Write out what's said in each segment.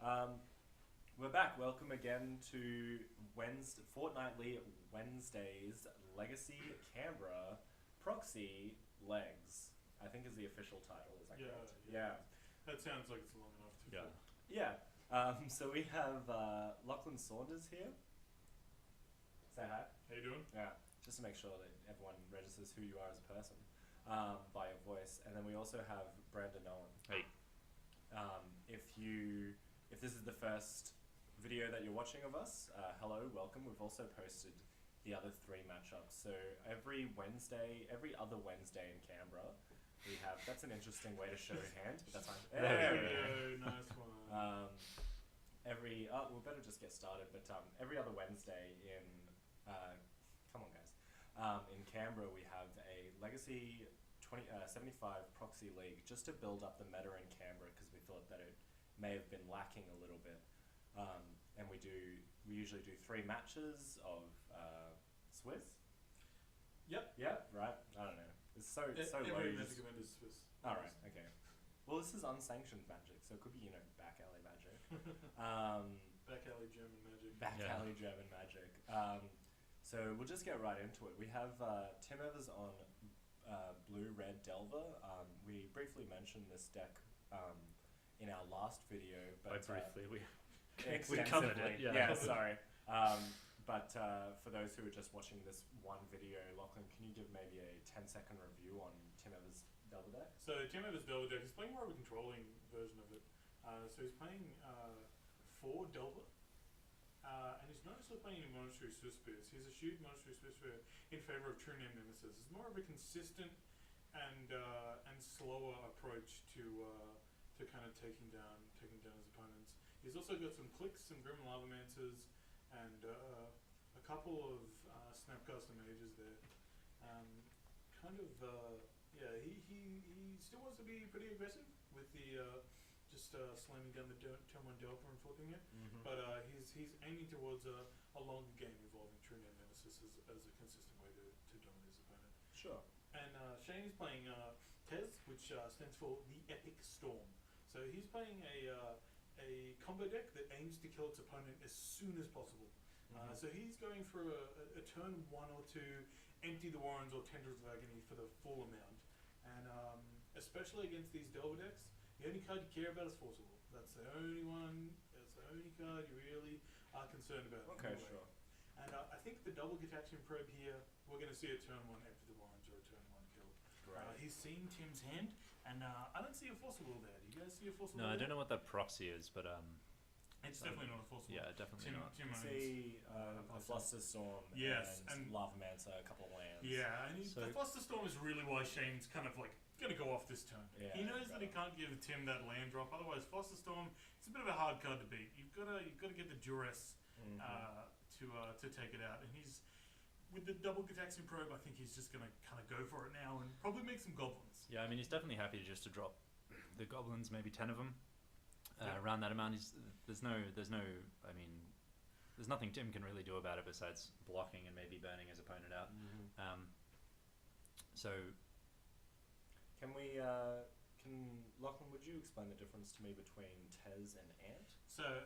We're back. Welcome again to fortnightly Wednesdays Legacy Canberra Proxy Legs. I think is the official title. Is that correct? Yeah. That sounds like it's long enough to. Yeah. So we have Lachlan Saunders here. Say hi. How you doing? Yeah. Just to make sure that everyone registers who you are as a person by your voice, and then we also have Brandon Owen. Hey. If this is the first video that you're watching of us, hello, welcome. We've also posted the other 3 matchups. So every other Wednesday in Canberra, we have. That's an interesting way to show hand, but that's fine. Hey, nice one. We better just get started. But every other Wednesday in, come on guys, in Canberra we have a Legacy 75 Proxy League just to build up the meta in Canberra because we thought that it may have been lacking a little bit. And we usually do 3 matches of Swiss. Yep. Yeah, right. I don't know. It's so low. Every Magic event is Swiss. All right. Okay. Well, this is unsanctioned magic, so it could be back alley magic. Back alley German magic. Alley German magic. So we'll just get right into it. We have Tim Evers on Blue-Red Delver. We briefly mentioned this deck in our last video, but we extensively. covered it. Yeah, sorry. But for those who are just watching this one video, Lachlan, can you give maybe a 10-second review on Tim Evers' Delver deck? So Tim Evers' Delver deck, he's playing more of a controlling version of it. So he's playing 4 Delver. And he's not actually playing any Monastery Swiss Spears. He's eschewed Monastery Swiss Spear in favor of True Name Nemesis. It's more of a consistent and slower approach to kind of taking down his opponents. He's also got some clicks, some Grim Lavamancers, and a couple of Snapcaster Mages there. He still wants to be pretty aggressive with the slamming down the turn 1 Delver and flipping it. Mm-hmm. But he's aiming towards a longer game involving True Name Nemesis as a consistent way to dominate his opponent. Sure. And Shane is playing TES, which stands for the Epic Storm. So he's playing a combo deck that aims to kill its opponent as soon as possible. Mm-hmm. So he's going for a turn 1 or 2, empty the Warrens or Tendrils of Agony for the full amount. And especially against these Delver decks, the only card you care about is Forcible. That's the only one. That's the only card you really are concerned about. Okay, sure. And I think the double Gataxian Probe here, we're going to see a turn 1 empty the Warrens or a turn 1 kill. Right. He's seen Tim's hand, and I don't see a Forcible there. Do you guys see a Forcible? No, there? I don't know what that proxy is, but It's definitely not a Forcible. yeah, definitely not. Tim owns, See a Flusterstorm Yes, and and Lavamancer, a couple of lands. yeah, and So- the Flusterstorm is really why Shane's kind of like going to go off this turn. Yeah, He knows that he can't give Tim that land drop. Otherwise, Flusterstorm, it's a bit of a hard card to beat. You've got to get the duress to take it out. And he's with the double Gataxian Probe. I think he's just going to kind of go for it now and probably make some goblins. Yeah, I mean, he's definitely happy just to drop the goblins, maybe 10 of them. Yeah. Around that amount, there's nothing Tim can really do about it besides blocking and maybe burning his opponent out. Mm-hmm. So Lachlan, would you explain the difference to me between TES and Ant? So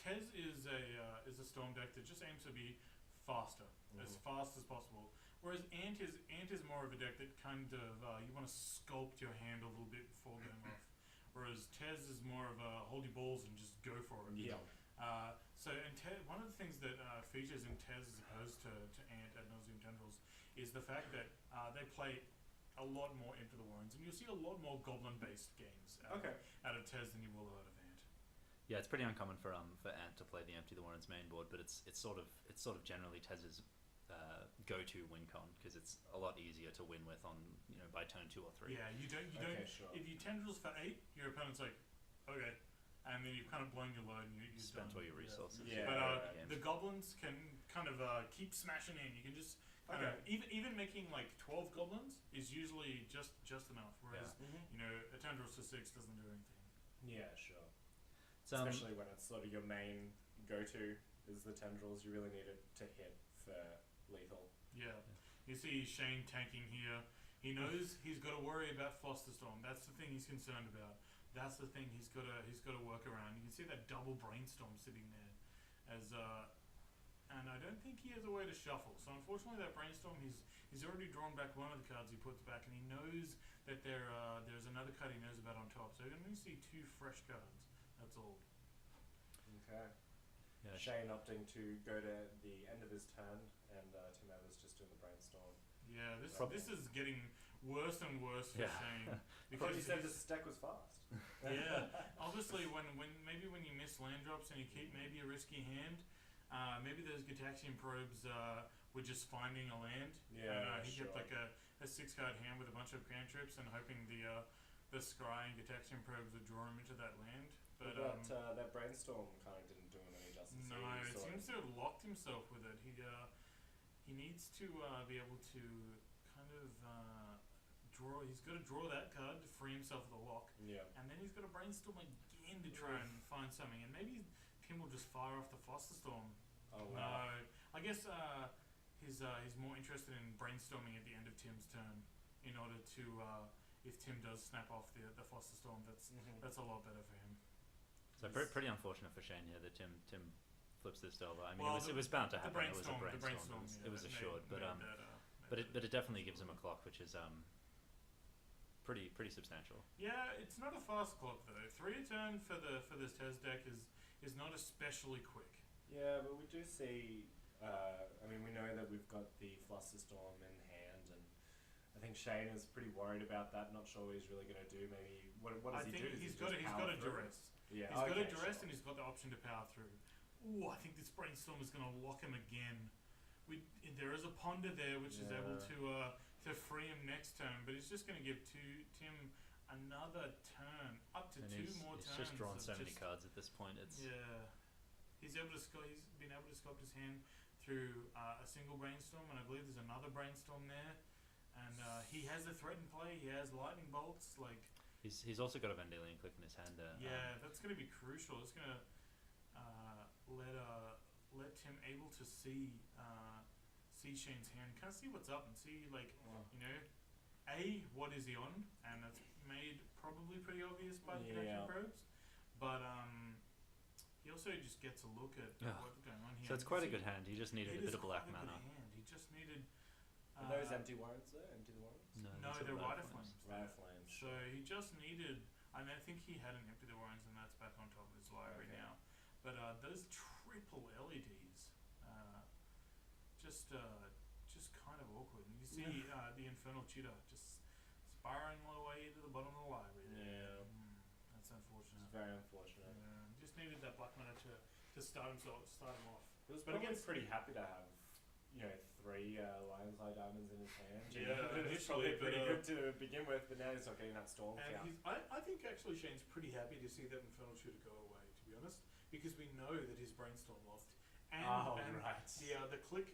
TES is a storm deck that just aims to be faster, as fast as possible. Whereas Ant is more of a deck that kind of you want to sculpt your hand a little bit before going off. Whereas TES is more of a hold your balls and just go for it. Yeah. So in one of the things that features in TES as opposed to Ant ad nauseam Tendrils is the fact that they play a lot more Empty the Warrens, and you'll see a lot more goblin-based games out of TES than you will out of Ant. yeah, it's pretty uncommon for Ant to play the Empty the Warrens main board, but it's sort of generally TES's go-to win con because it's a lot easier to win with on by turn 2 or 3. Yeah, you don't. Sure. If you Tendrils for 8, your opponent's like, okay, and then you've kind of blown your load and you spent all your resources. Yeah. But the goblins can kind of keep smashing in. You can just even making like 12 goblins is usually just enough. Whereas a Tendrils for 6 doesn't do anything. Yeah, sure. Especially when it's sort of your main go-to is the Tendrils. You really need it to hit for lethal. Yeah. You see Shane tanking here. He knows he's got to worry about Flusterstorm. That's the thing he's concerned about. That's the thing he's got to work around. You can see that double brainstorm sitting there, and I don't think he has a way to shuffle. So unfortunately, that brainstorm, he's already drawn back one of the cards he puts back, and he knows that there's another card he knows about on top. So you're going to see 2 fresh cards. That's all. Okay. Yeah. Shane opting to go to the end of his turn, and Tim Evers just doing the brainstorm. Yeah, this is getting worse and worse for Shane. Because you said this deck was fast. Yeah, obviously when you miss land drops and you keep maybe a risky hand, maybe those Gitaxian probes were just finding a land. Yeah, he kept like a 6-card hand with a bunch of cantrips and hoping the Scry and Gitaxian probes would draw him into that land. But that brainstorm kind of didn't do him any justice. No, it seems to have locked himself with it. He needs to be able to kind of draw. He's got to draw that card to free himself of the lock. Yeah. And then he's got to brainstorm again to try and find something. And maybe Tim will just fire off the Flusterstorm. Oh wow. No, I guess he's more interested in brainstorming at the end of Tim's turn in order to if Tim does snap off the Flusterstorm, that's a lot better for him. So pretty unfortunate for Shane here that Tim flips this Delver. I mean, it was bound to happen. It was a brainstorm. It was assured, but it definitely gives him a clock, which is pretty substantial. Yeah, it's not a fast clock though. 3 a turn for this TES deck is not especially quick. Yeah, but we do see. I mean, we know that we've got the Flusterstorm in hand, and I think Shane is pretty worried about that. Not sure what he's really going to do. Maybe what does he do? He's got a duress. Yeah, he's got a duress, and he's got the option to power through. Ooh, I think this brainstorm is going to lock him again. There is a ponder there, which is able to free him next turn, but it's just going to give Tim another turn, up to 2 more turns. He's just drawn so many cards at this point. He's been able to sculpt his hand through a single brainstorm, and I believe there's another brainstorm there. And he has a threat in play. He has lightning bolts. Like he's also got a Vendilion Click in his hand there. Yeah, that's going to be crucial. It's going to let Tim able to see Shane's hand, kind of see what's up and see what is he on, and that's made probably pretty obvious by the connection probes. But he also just gets a look at what's going on here. So it's quite a good hand. He just needed a bit of black mana. He just needed. Are those empty warrants there? Empty the warrants? No, they're Rider Flames. Rider Flames. So he just needed. I think he had an Empty the Warrants, and that's back on top of his library now. But those triple LEDs, just kind of awkward. And you see the Infernal Cheetah just spiraling away to the bottom of the library. Yeah. That's unfortunate. It's very unfortunate. Yeah. Just needed that black mana to start him off. He was probably pretty happy to have 3 Lion's Eye Diamonds in his hand. Yeah, it's probably pretty good to begin with, but now he's not getting that storm count. I think actually Shane's pretty happy to see that Infernal Shooter go away, to be honest, because we know that his brainstorm lost. And the click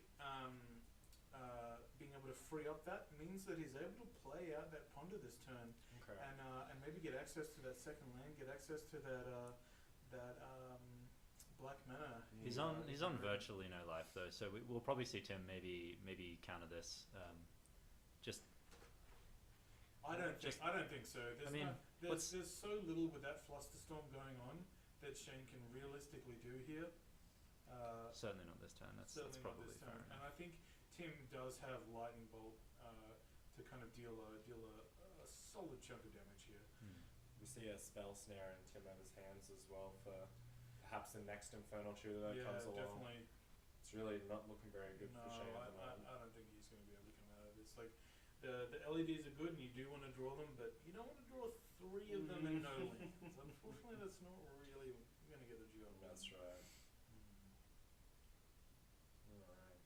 being able to free up that means that he's able to play out that ponder this turn, and maybe get access to that second land, get access to that black mana. He's on virtually no life though, so we'll probably see Tim maybe counter this. I don't think so. There's so little with that Flusterstorm going on that Shane can realistically do here. Certainly not this turn. That's probably fair enough. And I think Tim does have Lightning Bolt to kind of deal a solid chunk of damage here. We see a Spell Snare in Tim Evers' hands as well for perhaps the next Infernal Shooter that comes along. Definitely. It's really not looking very good for Shane at the moment. I don't think he's going to be able to come out of this. Like the LEDs are good and you do want to draw them, but you don't want to draw 3 of them in no lands. Unfortunately, that's not really going to get the job. That's right. Alright.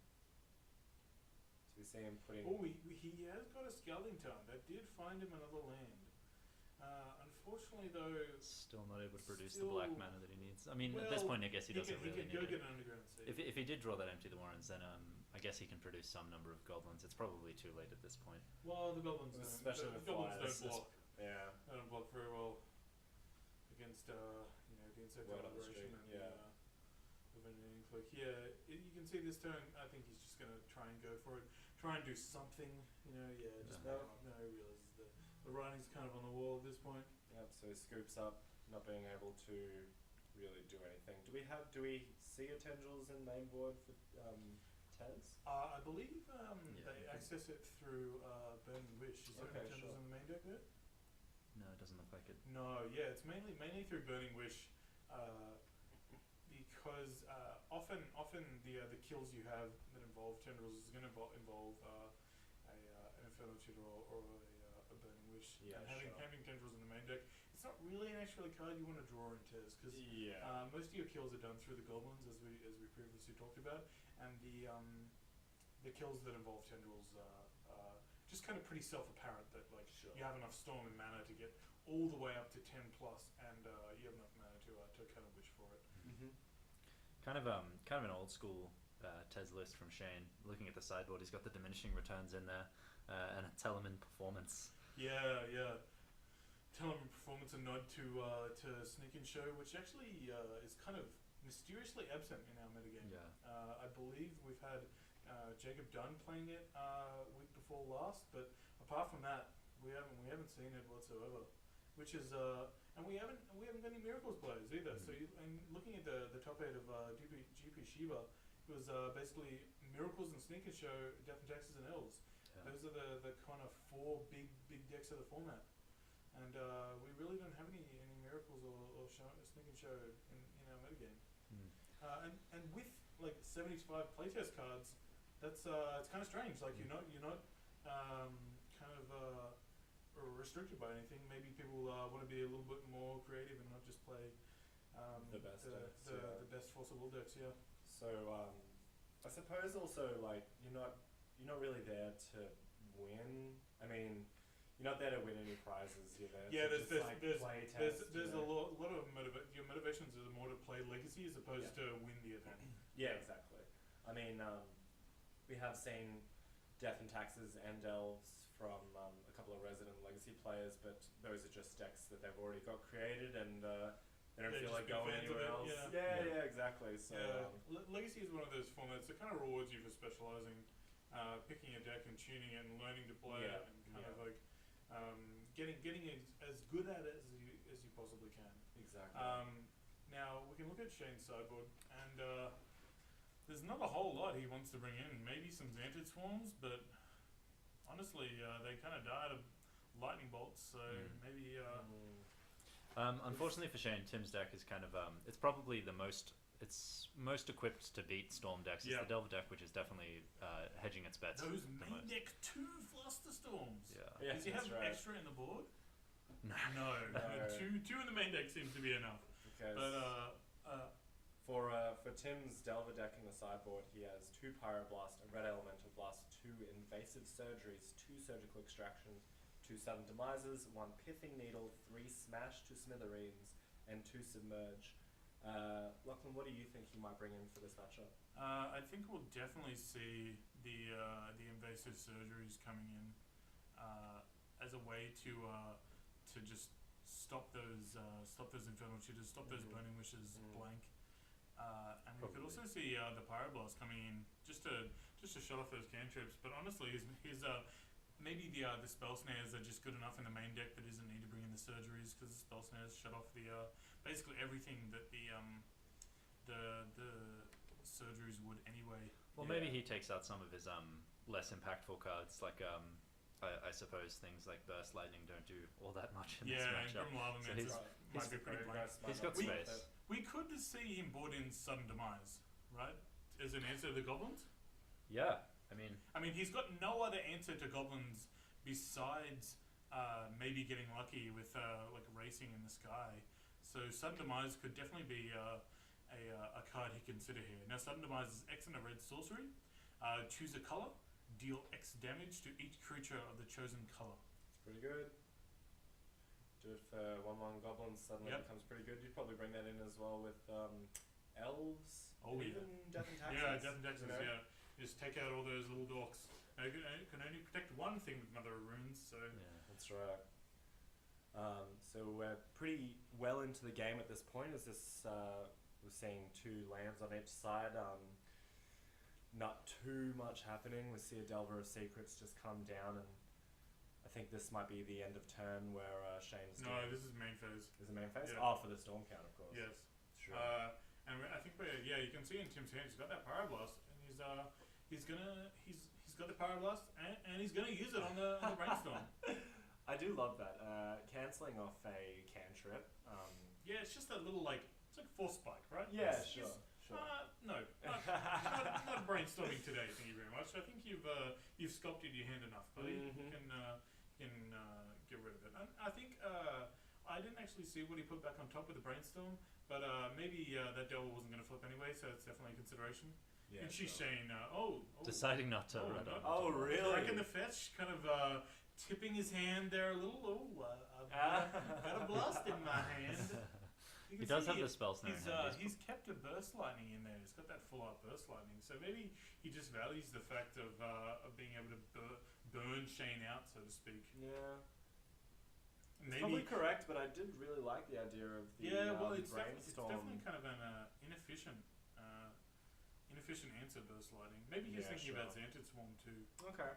So we see him putting... he has got a Scalding Tarn. That did find him another land. Unfortunately, though, still not able to produce the black mana that he needs. I mean, at this point, I guess he doesn't really need it. Get an Underground Sea. If he did draw that Empty the Warrens, then I guess he can produce some number of goblins. It's probably too late at this point. Well, the goblins especially the goblins don't block. Yeah. They don't block very well against the Insectile Liberation and the Vendilion Click. Yeah, you can see this turn. I think he's just going to try and go for it. Try and do something. Just no realizes the writing's kind of on the wall at this point. Yep. So scoops up, not being able to really do anything. Do we see a tendrils in main board for TES? I believe Yeah. they access it through Burning Wish. Is there Okay, any tendrils sure. in the main deck there? No, it doesn't look like it. No, yeah, it's mainly through Burning Wish, because often the kills you have that involve tendrils is going to involve an Infernal Tutor or a Burning Wish. Yeah, and having tendrils in the main deck, it's not really an extra card you want to draw in TES because Yeah. most of your kills are done through the goblins, as we previously talked about, and the kills that involve tendrils are just kind of pretty self-apparent that like Sure. you have enough storm and mana to get all the way up to 10 plus, and you have enough mana to kind of wish for it. Mm-hmm. Kind of an old school TES list from Shane. Looking at the sideboard, he's got the diminishing returns in there, and a Telemann performance. Yeah. Tell him performance a nod to Sneak and Show, which actually is kind of mysteriously absent in our metagame. Yeah. I believe we've had Jacob Dunn playing it week before last, but apart from that, we haven't seen it whatsoever. Which is and we haven't got any Miracles players either. So and looking at the top 8 of GP Shiba, it was basically Miracles and Sneak and Show, Death and Taxes and Elves. Yeah. Those are the kind of 4 big decks of the format. And we really don't have any Miracles or Sneak and Show in our metagame. And with like 75 playtest cards, that's it's kind of strange. Like you're not kind of restricted by anything. Maybe people want to be a little bit more creative and not just play the best decks. the best Force of Will decks. Yeah. So I suppose also like you're not really there to win. I mean, you're not there to win any prizes. You're there to just play test. There's a lot of your motivations are more to play Legacy as opposed to win the event. Yeah, exactly. I mean, we have seen Death and Taxes and Elves from a couple of resident Legacy players, but those are just decks that they've already got created, and they don't feel like going anywhere else. Yeah, exactly. So Legacy is one of those formats that kind of rewards you for specializing, picking a deck and tuning it and learning to play it, and kind of like getting as good at it as you possibly can. Exactly. Now we can look at Shane's sideboard, and there's not a whole lot he wants to bring in. Maybe some Xantid Swarms, but honestly, they kind of died of lightning bolts, so maybe. Unfortunately for Shane, Tim's deck is kind of it's probably it's most equipped to beat Storm decks. It's the Delver deck, which is definitely hedging its bets. Those main deck 2 Flusterstorms. Yeah. Does he have extra in the board? No. Two in the main deck seems to be enough. Because for Tim's Delver deck in the sideboard, he has 2 Pyroblast, a Red Elemental Blast, 2 Invasive Surgeries, 2 Surgical Extractions, 2 Sudden Demises, 1 Pithing Needle, 3 Smash, 2 Smithereens, and 2 Submerge. Lachlan, what do you think he might bring in for this matchup? I think we'll definitely see the Invasive Surgeries coming in as a way to just stop those Infernal Tutors, stop those Burning Wishes blank. And we could also see the Pyroblast coming in just to shut off those cantrips. But honestly, his maybe the Spell Snares are just good enough in the main deck that he doesn't need to bring in the Surgeries, because the Spell Snares shut off the basically everything that the Surgeries would anyway. Well, maybe he takes out some of his less impactful cards, like I suppose things like Burst Lightning don't do all that much in this matchup. And Grim Lava Mantis might be pretty blank. He's got space. We could see him board in Sudden Demise, right? As an answer to the Goblins? Yeah, I mean, he's got no other answer to Goblins besides maybe getting lucky with like racing in the sky. So Sudden Demise could definitely be a card he can consider here. Now Sudden Demise is X and a red sorcery. Choose a color. Deal X damage to each creature of the chosen color. It's pretty good. Do it for 1/1 goblins, suddenly becomes pretty good. You'd probably bring that in as well with elves. Oh, even Death and Taxes. Yeah, Death and Taxes, Just take out all those little dorks. Now, you can only protect one thing with Mother of Runes, so... Yeah. That's right. So we're pretty well into the game at this point. As this, we're seeing 2 lands on each side. Not too much happening. We see a Delver of Secrets just come down, and I think this might be the end of turn where Shane's No, doing... this is main phase. Is the main phase? Yeah. Oh, for the Storm count, of course. Yes. Sure. And I think you can see in Tim's hand he's got that Pyroblast, and he's got the Pyroblast, and he's gonna use it on the Brainstorm. I do love that. Cancelling off a cantrip. Yeah, it's just that little it's like Force Spike, right? Yeah, Sure. No, not brainstorming today. Thank you very much. I think you've sculpted your hand enough, buddy. Mm-hmm. You can get rid of it. I think I didn't actually see what he put back on top with the Brainstorm, but maybe that devil wasn't going to flip anyway, so it's definitely a consideration. Yeah, and she's sure. saying, Deciding not to run on. Oh, really? Cracking the fetch, kind of tipping his hand there a little. I've got a blast in my hand. He does have the spell snare. He's kept a burst lightning in there. He's got that full out burst lightning. So maybe he just values the fact of being able to burn Shane out, so to speak. Yeah. Maybe Probably correct, but I did really like the idea of the it's Brainstorm. definitely kind of an inefficient answer, burst lightning. Maybe he's thinking about Xantid Swarm too. Okay.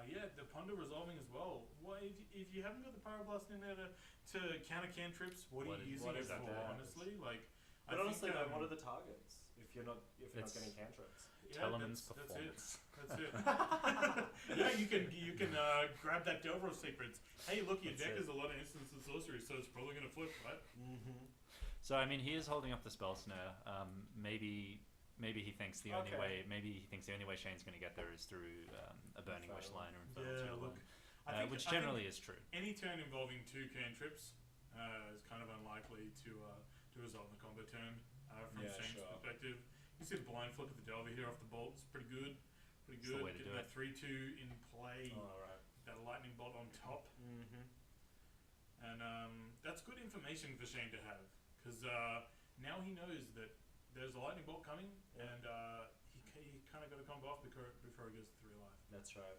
The Ponder resolving as well. Well, if you haven't got the Pyroblast in there to counter cantrips, what are you using it for? Honestly, but honestly, what are the targets if you're not getting cantrips? Telemann's performance. That's it. You can grab that Delver of Secrets. Hey, look, your deck has a lot of instants and sorceries, so it's probably going to flip, right? Mm-hmm. So I mean, he is holding up the spell snare. Maybe he thinks the only way. Maybe he thinks the only way Shane's going to get there is through a Burning Wish line or Infernal Tool line, which generally is true. Any turn involving 2 cantrips is kind of unlikely to resolve the combo turn from Shane's perspective. You see the blind flip of the Delver here off the bolt. It's pretty good. Getting that 3-2 in play. Right. That lightning bolt on top. Mm-hmm. And that's good information for Shane to have, because now he knows that there's a lightning bolt coming, and he kind of got to combo off before he goes to 3 life. That's right.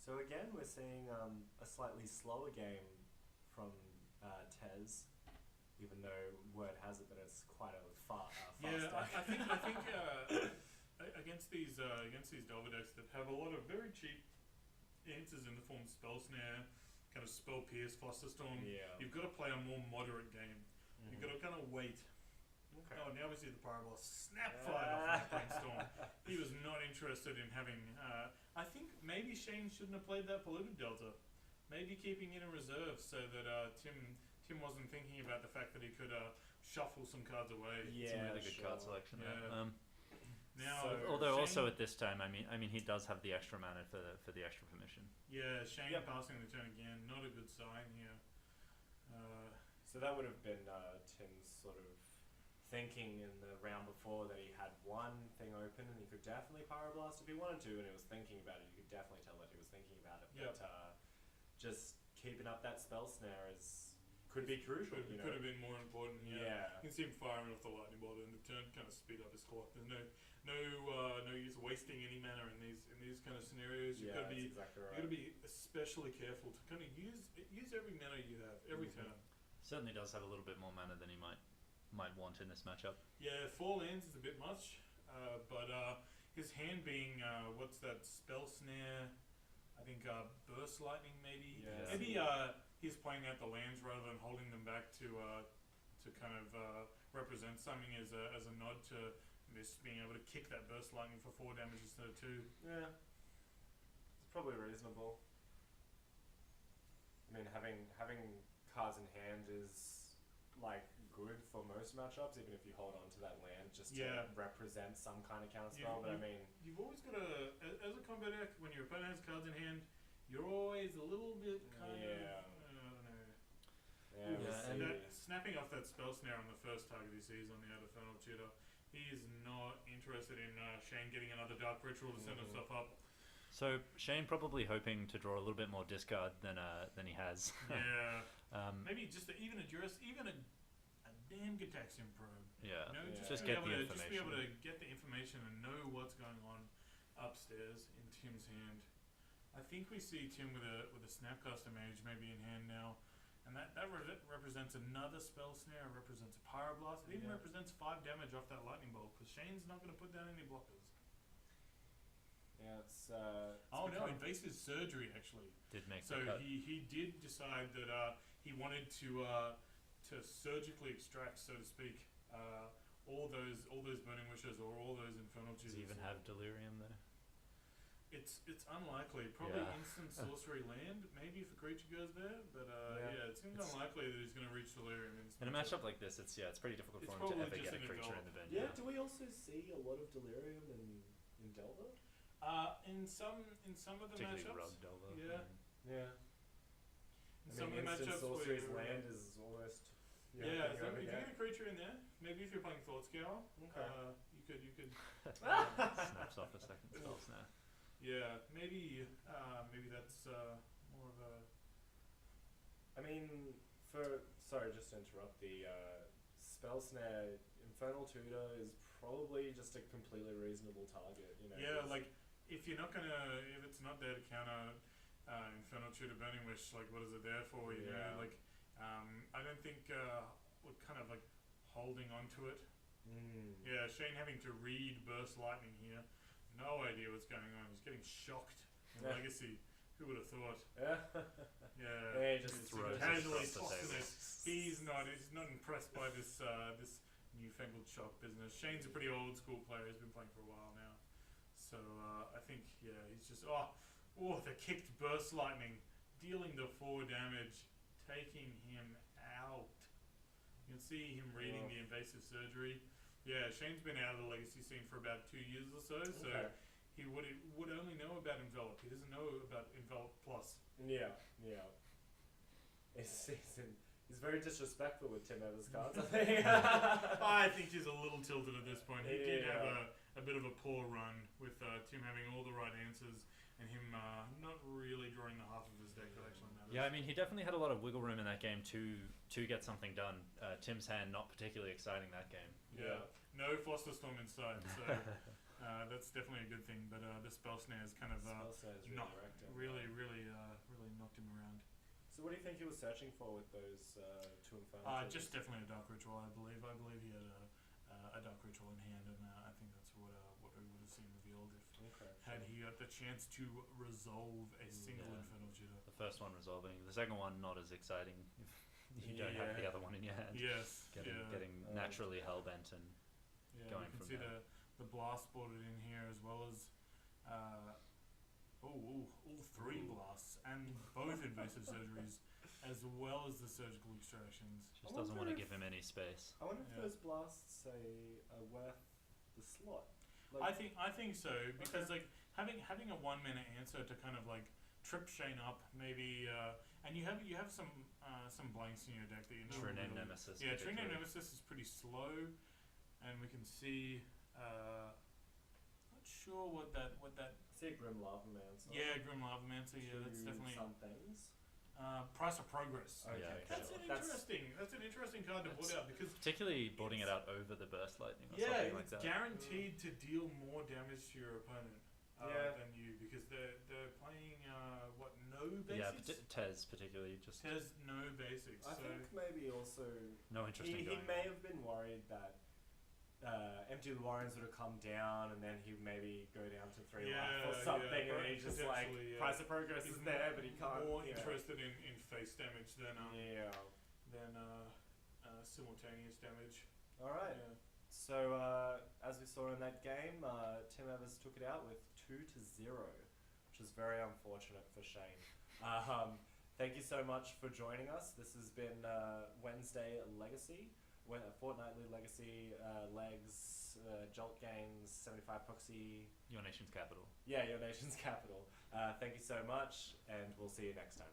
So again, we're seeing a slightly slower game from TES, even though word has it that it's quite a faster. Yeah, I think against these Delver decks that have a lot of very cheap answers in the form of Spell Snare, kind of Spell Pierce, Flusterstorm, you've got to play a more moderate game. Mm-hmm. You've got to kind of wait. Okay. Oh, now we see the Pyroblast snap fired off that Brainstorm. He was not interested in having... I think maybe Shane shouldn't have played that Polluted Delta. Maybe keeping it in reserve so that Tim wasn't thinking about the fact that he could shuffle some cards away. Yeah, it's a really good card selection. Yeah. Now, although Shane, also at this time, I mean, he does have the extra mana for the extra permission. Yeah, Shane passing the turn again, not a good sign here. So that would have been Tim's sort of thinking in the round before that he had one thing open and he could definitely Pyroblast if he wanted to, and he was thinking about it. You could definitely tell that he was thinking about it. But just keeping up that spell snare could be crucial. Could have been more important. Yeah. You can see him firing off the lightning bolt, and the turn kind of speed up his clock. There's no use wasting any mana in these kind of scenarios. You've got to be exactly right. You've got to be especially careful to kind of use every mana you have every turn. Certainly does have a little bit more mana than he might want in this matchup. Yeah, 4 lands is a bit much, but his hand being what's that, Spell Snare, I think Burst Lightning maybe. Yeah. Maybe he's playing out the lands rather than holding them back to kind of represent something as a nod to this being able to kick that Burst Lightning for 4 damage instead of 2. Yeah, it's probably reasonable. I mean, having cards in hand is like good for most matchups, even if you hold on to that land just to represent some kind of counterspell. But I mean, you've always got to, as a combat deck, when your opponent has cards in hand, you're always a little bit kind of, I don't know. And that, snapping off that Spell Snare on the first target he sees on the Out Infernal Tutor, he is not interested in Shane getting another Dark Ritual to send himself up. So Shane probably hoping to draw a little bit more discard than he has. Maybe just even a damn Gitaxian Probe. Yeah. Just get the information. Just be able to get the information and know what's going on upstairs in Tim's hand. I think we see Tim with a Snapcaster Mage maybe in hand now, and that represents another Spell Snare. It represents a Pyroblast. It even represents 5 damage off that Lightning Bolt, because Shane's not going to put down any blockers. Yeah, it's invasive surgery actually. Did make So the cut. he did decide that he wanted to surgically extract, so to speak, all those burning wishes or all those infernal Does juices. he even have delirium there? It's unlikely. Probably Yeah. instant sorcery land. Maybe if a creature goes there, but it seems unlikely that he's going to reach delirium In a matchup like this, it's pretty difficult It's for him to probably ever just get a an creature in envelop. the bin. Yeah, do we also see a lot of delirium in Delver? In some of the Particularly matchups. Rug Delver. Yeah. Yeah. In some of the instant matchups sorcery's where land is almost yeah, so if you get a creature in there, maybe if you're playing Thought Scour, Okay. you could Snaps off a second spell snare. yeah, maybe that's more of a I mean, sorry, just to interrupt, the spell snare Infernal Tutor is probably just a completely reasonable target. yeah, like if you're not gonna if it's not there to counter Infernal Tutor Burning Wish, like what is it there for? You know, like I don't think we're kind of like holding on to it. Yeah, Shane having to read Burst Lightning here. No idea what's going on. He's getting shocked in Legacy. Who would have thought? Yeah, He's just throws casually it across the tossing table. it. He's not impressed by this newfangled shock business. Shane's a pretty old school player. He's been playing for a while now. So I think he's just the kicked Burst Lightning, dealing the 4 damage, taking him out. You can see him reading the invasive surgery. Yeah, Shane's been out of the Legacy scene for about 2 years or so, so he would only know about Envelop. He doesn't know about Envelop Plus. Yeah. He's very disrespectful with Tim Evers' cards, I think. I think he's a little tilted at this point. He did have a bit of a poor run with Tim having all the right answers and him not really drawing the half of his deck that actually matters. Yeah, I mean, he definitely had a lot of wiggle room in that game to get something done. Tim's hand not particularly exciting that game. Yeah. No Foster Storm inside, so that's definitely a good thing. But the spell snare is kind of really knocked him around. So what do you think he was searching for with those 2 Infernal? Just definitely a Dark Ritual, I believe. I believe he had a Dark Ritual in hand, and I think that's what we would have seen revealed if had he got the chance to resolve a single Infernal Tutor. The first one resolving, the second one not as exciting if you don't have the other one in your hand. Yes. Getting naturally hellbent and going you can from see there. the blast boarded in here as well as all 3 blasts and both invasive surgeries as well as the surgical extractions. Just doesn't want to give him any space. I wonder if those blasts are worth the slot. I think so, because like having a 1-mana answer to kind of like trip Shane up maybe, and you have some blanks in your deck that you know. True Name Nemesis. Yeah, True Name Nemesis is pretty slow, and we can see. Not sure what that. I see a Grim Lavamancer. Yeah, Grim Lavamancer. Yeah, that's definitely some things. Price of Progress. Okay, That's an interesting card to put out because particularly boarding it out over the Burst Lightning or something like that. it's guaranteed to deal more damage to your opponent than you because they're playing no basics. Yeah, TES particularly just TES no basics. I think maybe also no interest in he going may on. have been worried that Empty the Warrens would have come down and then he'd maybe go down to 3 life or something and then he's just like Price of Progress is there but he can't. More interested in face damage than simultaneous damage. Alright. Yeah. So as we saw in that game, Tim Evers took it out with 2-0, which is very unfortunate for Shane. Thank you so much for joining us. This has been Wednesday Legacy. Fortnightly Legacy, Legs, Jolt Games, 75 Proxy. Your nation's capital. Yeah, your nation's capital. Thank you so much, and we'll see you next time.